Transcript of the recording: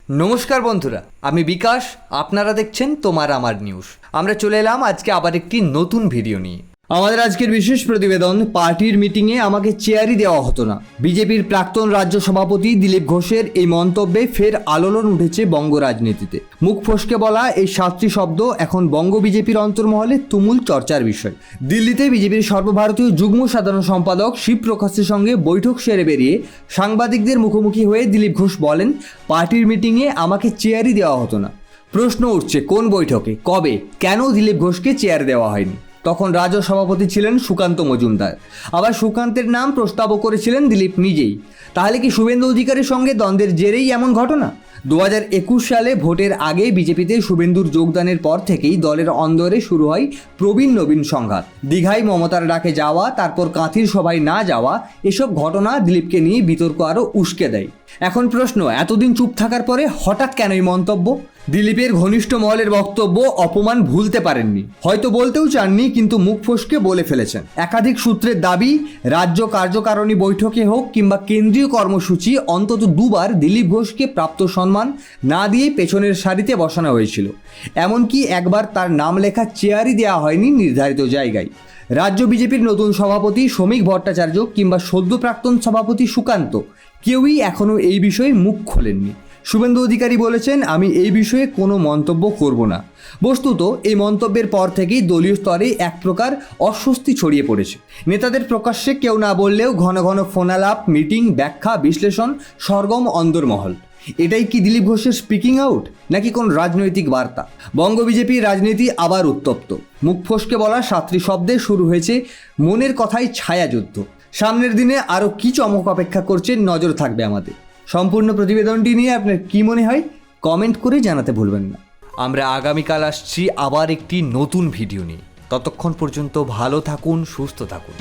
নমস্কার বন্ধুরা, আমি বিকাশ। আপনারা দেখছেন তোমার আমার নিউজ। আমরা চলে এলাম আজকে আবার একটি নতুন ভিডিও নিয়ে। আমাদের আজকের বিশেষ প্রতিবেদন, পার্টির মিটিংয়ে আমাকে চেয়ারই দেওয়া হতো না। বিজেপির প্রাক্তন রাজ্য সভাপতি দিলীপ ঘোষের এই মন্তব্যে ফের আলোড়ন উঠেছে বঙ্গ রাজনীতিতে। মুখ ফসকে বলা এই 7টি শব্দ এখন বঙ্গ বিজেপির অন্তর্মহলে তুমুল চর্চার বিষয়। দিল্লিতে বিজেপির সর্বভারতীয় যুগ্ম সাধারণ সম্পাদক শিবপ্রকাশের সঙ্গে বৈঠক সেরে বেরিয়ে সাংবাদিকদের মুখোমুখি হয়ে দিলীপ ঘোষ বলেন, পার্টির মিটিংয়ে আমাকে চেয়ারই দেওয়া হতো না। প্রশ্ন উঠছে, কোন বৈঠকে, কবে, কেন দিলীপ ঘোষকে চেয়ার দেওয়া হয়নি? তখন রাজ্য সভাপতি ছিলেন সুকান্ত মজুমদার। আবার সুকান্তের নাম প্রস্তাবও করেছিলেন দিলীপ নিজেই। তাহলে কি শুভেন্দু অধিকারীর সঙ্গে দ্বন্দ্বের জেরেই এমন ঘটনা? 2021 সালে ভোটের আগে বিজেপিতে শুভেন্দুর যোগদানের পর থেকেই দলের অন্দরে শুরু হয় প্রবীণ নবীন সংঘাত। দীঘায় মমতার ডাকে যাওয়া, তারপর কাঁথির সভায় না যাওয়া, এসব ঘটনা দিলীপকে নিয়ে বিতর্ক আরও উস্কে দেয়। এখন প্রশ্ন, এতদিন চুপ থাকার পরে হঠাৎ কেন এই মন্তব্য? দিলীপের ঘনিষ্ঠ মহলের বক্তব্য অপমান ভুলতে পারেননি, হয়তো বলতেও চাননি, কিন্তু মুখ ফসকে বলে ফেলেছেন। একাধিক সূত্রের দাবি, রাজ্য কার্যকারিণী বৈঠকে হোক কিংবা কেন্দ্রীয় কর্মসূচি, অন্তত দুবার দিলীপ ঘোষকে প্রাপ্ত সম্মান না দিয়ে পেছনের সারিতে বসানো হয়েছিল। এমনকি একবার তার নাম লেখা চেয়ারই দেওয়া হয়নি নির্ধারিত জায়গায়। রাজ্য বিজেপির নতুন সভাপতি শ্রমিক ভট্টাচার্য কিংবা সদ্য প্রাক্তন সভাপতি সুকান্ত কেউই এখনও এই বিষয়ে মুখ খোলেননি। শুভেন্দু অধিকারী বলেছেন, আমি এই বিষয়ে কোনো মন্তব্য করব না। বস্তুত এই মন্তব্যের পর থেকেই দলীয় স্তরে এক প্রকার অস্বস্তি ছড়িয়ে পড়েছে। নেতাদের প্রকাশ্যে কেউ না বললেও ঘন ঘন ফোনালাপ, মিটিং, ব্যাখ্যা, বিশ্লেষণ, সরগম অন্দরমহল। এটাই কি দিলীপ ঘোষের স্পিকিং আউট, নাকি কোন রাজনৈতিক বার্তা? বঙ্গ বিজেপির রাজনীতি আবার উত্তপ্ত। মুখ ফসকে বলা 7টি শব্দে শুরু হয়েছে মনের কথায় ছায়াযুদ্ধ। সামনের দিনে আরও কী চমক অপেক্ষা করছে, নজর থাকবে আমাদের। সম্পূর্ণ প্রতিবেদনটি নিয়ে আপনার কী মনে হয় কমেন্ট করে জানাতে ভুলবেন না। আমরা আগামীকাল আসছি আবার একটি নতুন ভিডিও নিয়ে। ততক্ষণ পর্যন্ত ভালো থাকুন, সুস্থ থাকুন।